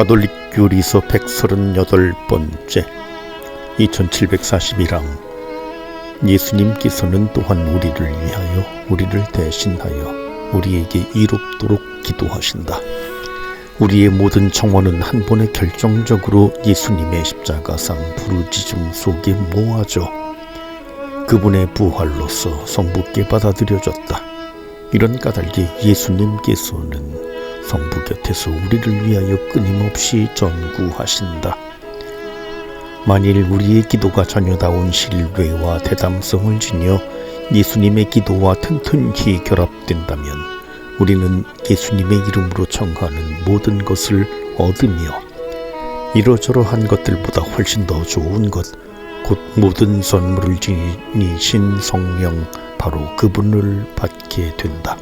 가톨릭 교리서 138번째 2741항 예수님께서는 또한 우리를 위하여 우리를 대신하여 우리에게 이롭도록 기도하신다. 우리의 모든 청원은 한 번에 결정적으로 예수님의 십자가상 부르짖음 속에 모아져 그분의 부활로서 성부께 받아들여졌다. 이런 까닭에 예수님께서는 성부 곁에서 우리를 위하여 끊임없이 전구하신다. 만일 우리의 기도가 자녀다운 신뢰와 대담성을 지녀 예수님의 기도와 튼튼히 결합된다면 우리는 예수님의 이름으로 청하는 모든 것을 얻으며 이러저러한 것들보다 훨씬 더 좋은 것, 곧 모든 선물을 지니신 성령, 바로 그분을 받게 된다.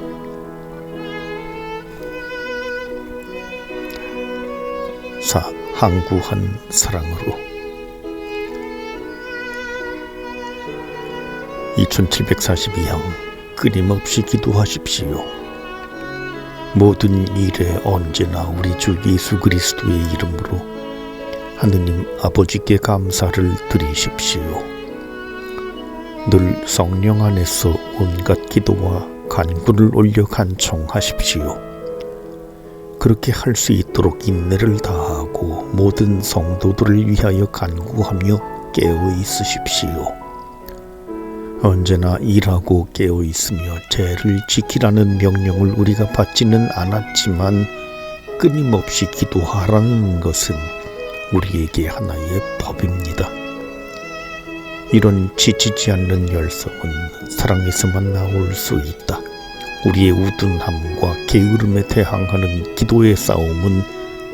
4. 항구한 사랑으로. 2742항 끊임없이 기도하십시오. 모든 일에 언제나 우리 주 예수 그리스도의 이름으로 하느님 아버지께 감사를 드리십시오. 늘 성령 안에서 온갖 기도와 간구를 올려 간청하십시오. 그렇게 할 수 있도록 인내를 다하고 모든 성도들을 위하여 간구하며 깨어 있으십시오. 언제나 일하고 깨어 있으며 죄를 지키라는 명령을 우리가 받지는 않았지만 끊임없이 기도하라는 것은 우리에게 하나의 법입니다. 이런 지치지 않는 열성은 사랑에서만 나올 수 있다. 우리의 우둔함과 게으름에 대항하는 기도의 싸움은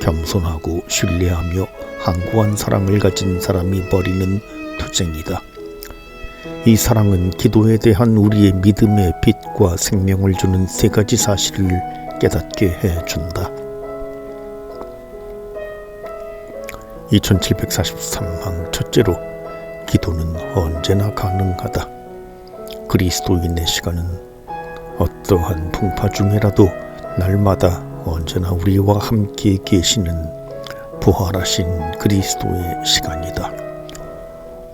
겸손하고 신뢰하며 항구한 사랑을 가진 사람이 벌이는 투쟁이다. 이 사랑은 기도에 대한 우리의 믿음의 빛과 생명을 주는 세 가지 사실을 깨닫게 해준다. 2743항 첫째로, 기도는 언제나 가능하다. 그리스도인의 시간은 어떠한 풍파 중에라도 날마다 언제나 우리와 함께 계시는 부활하신 그리스도의 시간이다.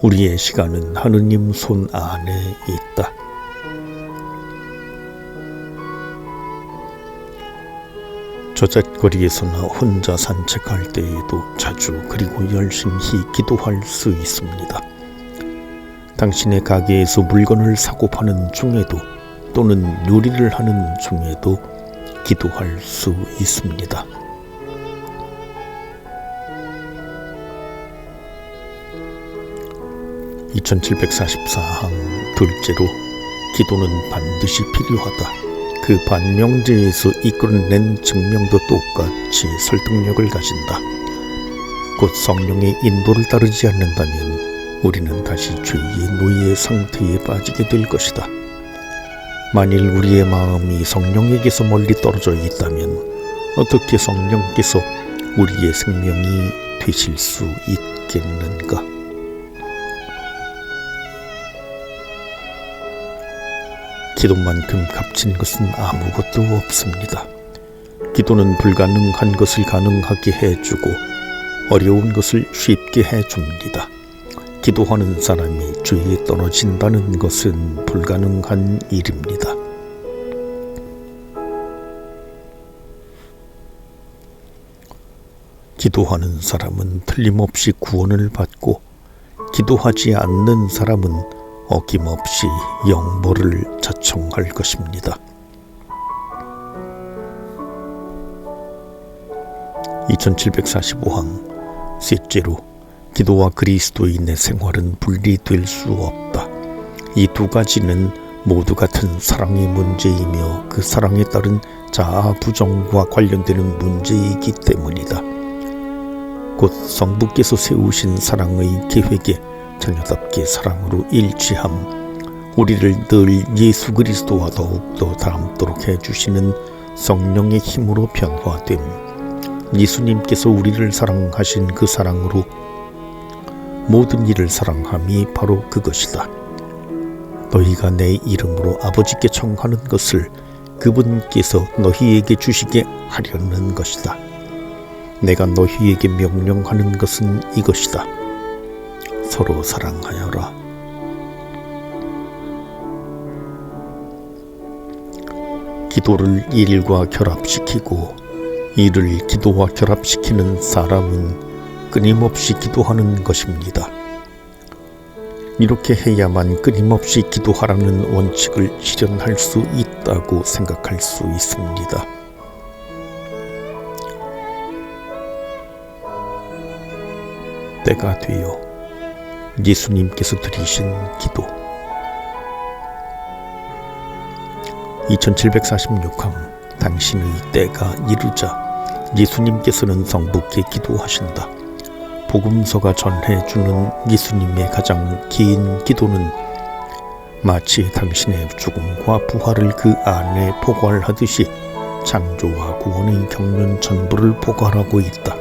우리의 시간은 하느님 손 안에 있다. 저잣거리에서나 혼자 산책할 때에도 자주 그리고 열심히 기도할 수 있습니다. 당신의 가게에서 물건을 사고 파는 중에도 또는 요리를 하는 중에도 기도할 수 있습니다. (2744항) 둘째로, 기도는 반드시 필요하다. 그 반명제에서 이끌어낸 증명도 똑같이 설득력을 가진다. 곧 성령의 인도를 따르지 않는다면 우리는 다시 죄의 노예 상태에 빠지게 될 것이다. 만일 우리의 마음이 성령에게서 멀리 떨어져 있다면 어떻게 성령께서 우리의 생명이 되실 수 있겠는가? 기도만큼 값진 것은 아무것도 없습니다. 기도는 불가능한 것을 가능하게 해주고 어려운 것을 쉽게 해줍니다. 기도하는 사람이 죄에 떨어진다는 것은 불가능한 일입니다. 기도하는 사람은 틀림없이 구원을 받고 기도하지 않는 사람은 어김없이 영벌을 자청할 것입니다. 2745항 셋째로, 기도와 그리스도인의 생활은 분리될 수 없다. 이 두 가지는 모두 같은 사랑의 문제이며 그 사랑에 따른 자아 부정과 관련되는 문제이기 때문이다. 곧 성부께서 세우신 사랑의 계획에 자녀답게 사랑으로 일치함, 우리를 늘 예수 그리스도와 더욱더 닮도록 해주시는 성령의 힘으로 변화됨, 예수님께서 우리를 사랑하신 그 사랑으로 모든 일을 사랑함이 바로 그것이다. 너희가 내 이름으로 아버지께 청하는 것을 그분께서 너희에게 주시게 하려는 것이다. 내가 너희에게 명령하는 것은 이것이다. 서로 사랑하여라. 기도를 일과 결합시키고 일을 기도와 결합시키는 사람은 끊임없이 기도하는 것입니다. 이렇게 해야만 끊임없이 기도하라는 원칙을 실현할 수 있다고 생각할 수 있습니다. 때가 되어 예수님께서 드리신 기도. 2746항 당신의 때가 이르자 예수님께서는 성부께 기도하신다. 복음서가 전해주는 예수님의 가장 긴 기도는 마치 당신의 죽음과 부활을 그 안에 포괄하듯이 창조와 구원의 경륜 전부를 포괄하고 있다.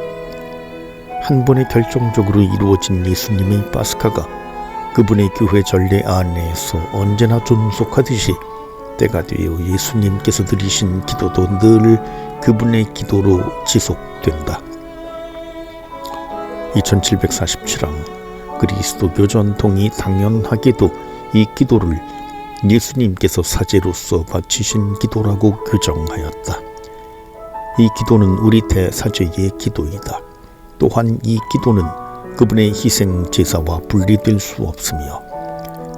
한 번에 결정적으로 이루어진 예수님의 파스카가 그분의 교회 전례 안에서 언제나 존속하듯이 때가 되어 예수님께서 드리신 기도도 늘 그분의 기도로 지속된다. 2747항 그리스도교 전통이 당연하게도 이 기도를 예수님께서 사제로서 바치신 기도라고 규정하였다. 이 기도는 우리 대사제의 기도이다. 또한 이 기도는 그분의 희생 제사와 분리될 수 없으며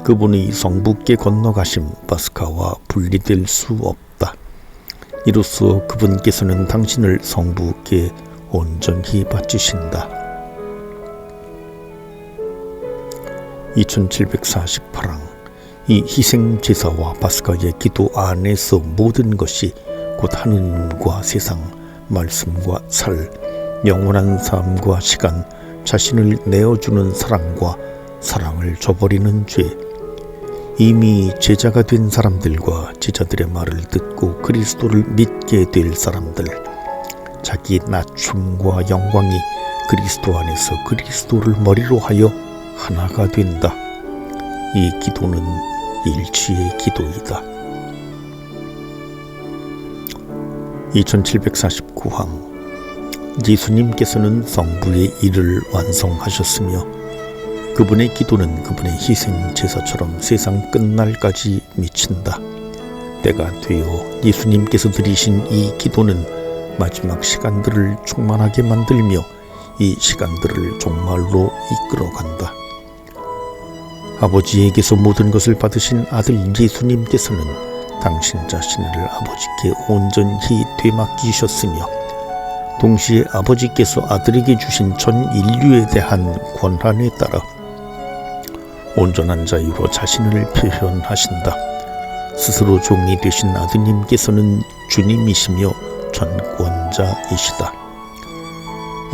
그분의 성부께 건너가심 파스카와 분리될 수 없다. 이로써 그분께서는 당신을 성부께 온전히 바치신다. 2748항 이 희생 제사와 파스카의 기도 안에서 모든 것이 곧 하느님과 세상, 말씀과 살, 영원한 삶과 시간, 자신을 내어주는 사랑과 사랑을 저버리는 죄, 이미 제자가 된 사람들과 제자들의 말을 듣고 그리스도를 믿게 될 사람들, 자기 낮춤과 영광이 그리스도 안에서 그리스도를 머리로 하여 하나가 된다. 이 기도는 일치의 기도이다. 2749항 예수님께서는 성부의 일을 완성하셨으며 그분의 기도는 그분의 희생 제사처럼 세상 끝날까지 미친다. 때가 되어 예수님께서 드리신 이 기도는 마지막 시간들을 충만하게 만들며 이 시간들을 종말로 이끌어간다. 아버지에게서 모든 것을 받으신 아들 예수님께서는 당신 자신을 아버지께 온전히 되맡기셨으며 동시에 아버지께서 아들에게 주신 전 인류에 대한 권한에 따라 온전한 자유로 자신을 표현하신다. 스스로 종이 되신 아드님께서는 주님이시며 전권자이시다.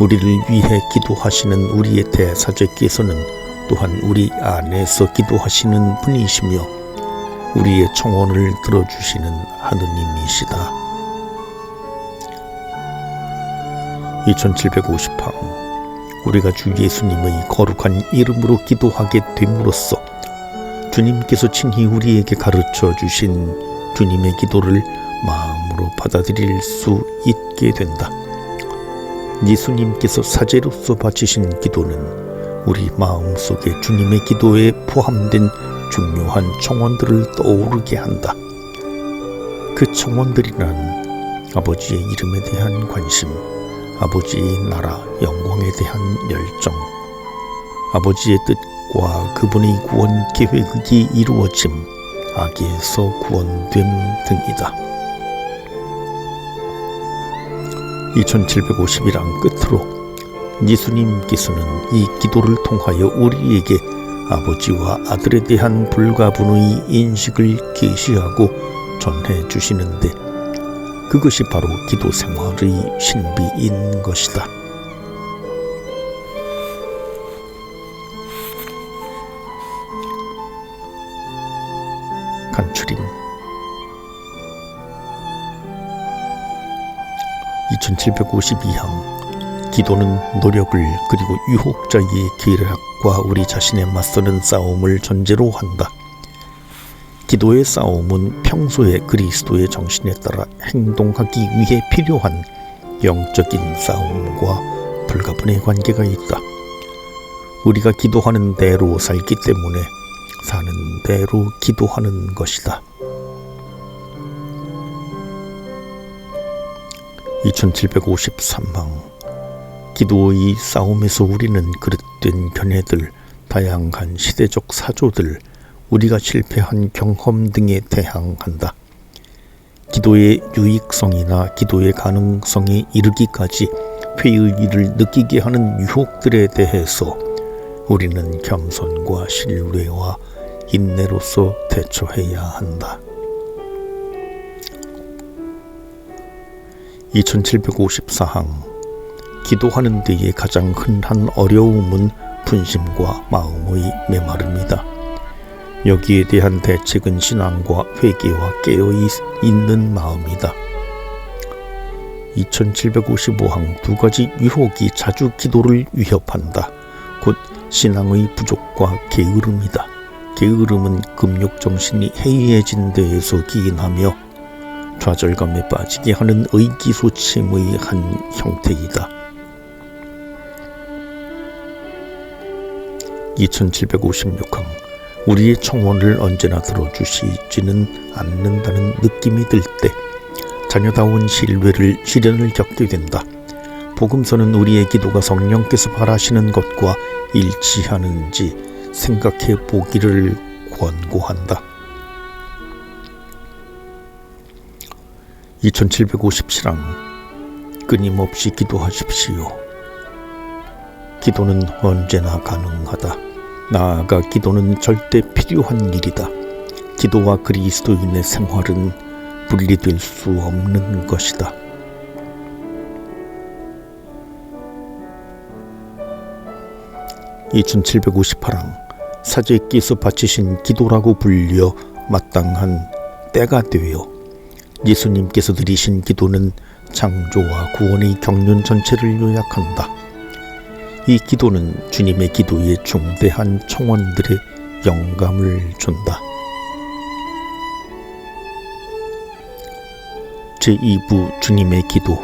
우리를 위해 기도하시는 우리의 대사제께서는 또한 우리 안에서 기도하시는 분이시며 우리의 청원을 들어주시는 하느님이시다. 2750항 우리가 주 예수님의 거룩한 이름으로 기도하게 됨으로써 주님께서 친히 우리에게 가르쳐 주신 주님의 기도를 마음으로 받아들일 수 있게 된다. 예수님께서 사제로서 바치신 기도는 우리 마음속에 주님의 기도에 포함된 중요한 청원들을 떠오르게 한다. 그 청원들이란 아버지의 이름에 대한 관심, 아버지의 나라, 영광에 대한 열정, 아버지의 뜻과 그분의 구원 계획이 이루어짐, 악에서 구원됨 등이다. 2751항 끝으로 예수님께서는 이 기도를 통하여 우리에게 아버지와 아들에 대한 불가분의 인식을 계시하고 전해주시는데 그것이 바로 기도 생활의 신비인 것이다. 간추림 2752항 기도는 노력을 그리고 유혹자의 계략과 우리 자신에 맞서는 싸움을 전제로 한다. 기도의 싸움은 평소에 그리스도의 정신에 따라 행동하기 위해 필요한 영적인 싸움과 불가분의 관계가 있다. 우리가 기도하는 대로 살기 때문에 사는 대로 기도하는 것이다. 2753방 기도의 싸움에서 우리는 그릇된 견해들, 다양한 시대적 사조들, 우리가 실패한 경험 등에 대항한다. 기도의 유익성이나 기도의 가능성에 이르기까지 회의를 느끼게 하는 유혹들에 대해서 우리는 겸손과 신뢰와 인내로서 대처해야 한다. 2754항 기도하는 데에 가장 흔한 어려움은 분심과 마음의 메마름이다. 여기에 대한 대책은 신앙과 회개와 깨어있는 마음이다. 2755항 두 가지 유혹이 자주 기도를 위협한다. 곧 신앙의 부족과 게으름이다. 게으름은 금욕정신이 해이해진 데에서 기인하며 좌절감에 빠지게 하는 의기소침의 한 형태이다. 2756항 우리의 청원을 언제나 들어주시지는 않는다는 느낌이 들 때 자녀다운 시련을 겪게 된다. 복음서는 우리의 기도가 성령께서 바라시는 것과 일치하는지 생각해 보기를 권고한다. 2757항 끊임없이 기도하십시오. 기도는 언제나 가능하다. 나아가 기도는 절대 필요한 일이다. 기도와 그리스도인의 생활은 분리될 수 없는 것이다. 2758항 사제께서 바치신 기도라고 불려 마땅한 때가 되어 예수님께서 드리신 기도는 창조와 구원의 경륜 전체를 요약한다. 이 기도는 주님의 기도에 중대한 청원들의 영감을 준다. 제2부 주님의 기도.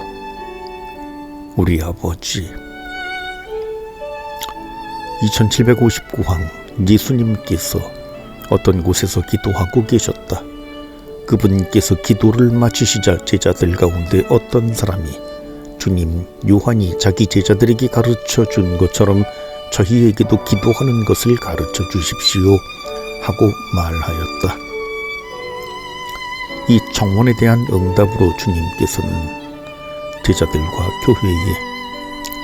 우리 아버지. 2759항 예수님께서 어떤 곳에서 기도하고 계셨다. 그분께서 기도를 마치시자 제자들 가운데 어떤 사람이 주님, 요한이 자기 제자들에게 가르쳐 준 것처럼 저희에게도 기도하는 것을 가르쳐 주십시오 하고 말하였다. 이 청원에 대한 응답으로 주님께서는 제자들과 교회에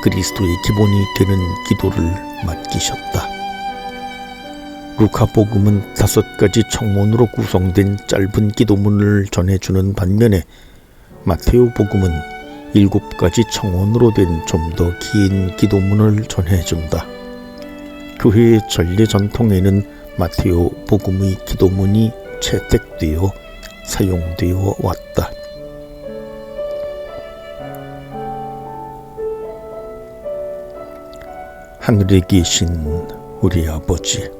그리스도의 기본이 되는 기도를 맡기셨다. 루카복음은 5가지 청원으로 구성된 짧은 기도문을 전해주는 반면에 마테오복음은 7가지 청원으로 된 좀 더 긴 기도문을 전해준다. 교회의 전례 전통에는 마테오 복음의 기도문이 채택되어 사용되어 왔다. 하늘에 계신 우리 아버지,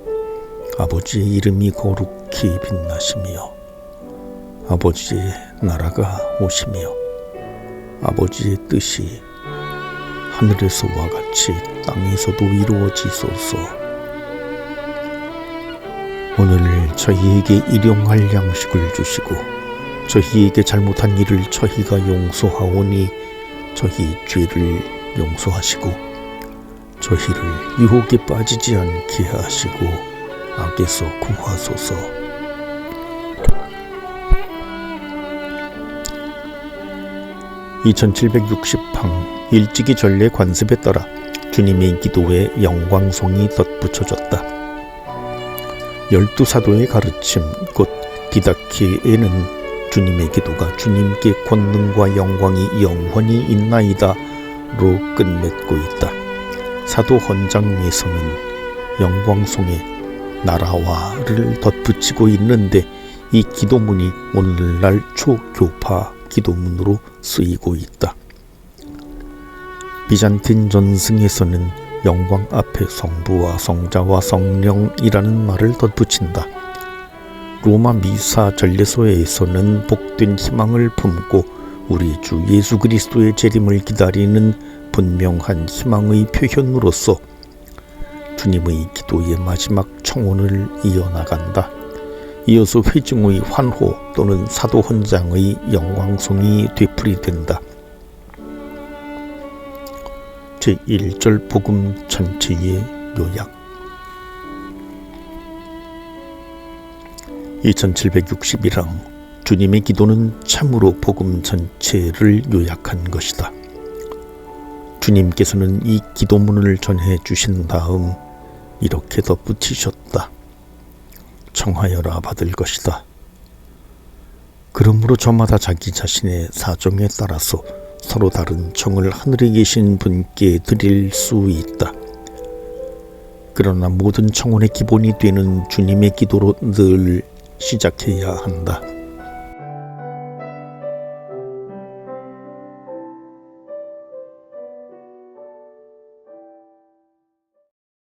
아버지의 이름이 거룩히 빛나시며 아버지의 나라가 오시며 아버지의 뜻이 하늘에서와 같이 땅에서도 이루어지소서. 오늘 저희에게 일용할 양식을 주시고 저희에게 잘못한 일을 저희가 용서하오니 저희 죄를 용서하시고 저희를 유혹에 빠지지 않게 하시고 악에서 구하소서. (2760항) 일찍이 전례 관습에 따라 주님의 기도에 영광송이 덧붙여졌다. 12사도의 가르침 곧 디다케에는 주님의 기도가 주님께 권능과 영광이 영원히 있나이다로 끝맺고 있다. 사도 헌장에서는 영광송에 나라와를 덧붙이고 있는데 이 기도문이 오늘날 초교파 기도문으로 쓰이고 있다. 비잔틴 전승에서는 영광 앞에 성부와 성자와 성령이라는 말을 덧붙인다. 로마 미사 전례서에서는 복된 희망을 품고 우리 주 예수 그리스도의 재림을 기다리는 분명한 희망의 표현으로서 주님의 기도의 마지막 청혼을 이어나간다. 이어서 회중의 환호 또는 사도 헌장의 영광송이 되풀이된다. 제1절 복음 전체의 요약. 2761항 주님의 기도는 참으로 복음 전체를 요약한 것이다. 주님께서는 이 기도문을 전해 주신 다음 이렇게 덧붙이셨다. 청하여라 받을 것이다. 그러므로 저마다 자기 자신의 사정에 따라서 서로 다른 청을 하늘에 계신 분께 드릴 수 있다. 그러나 모든 청혼의 기본이 되는 주님의 기도로 늘 시작해야 한다.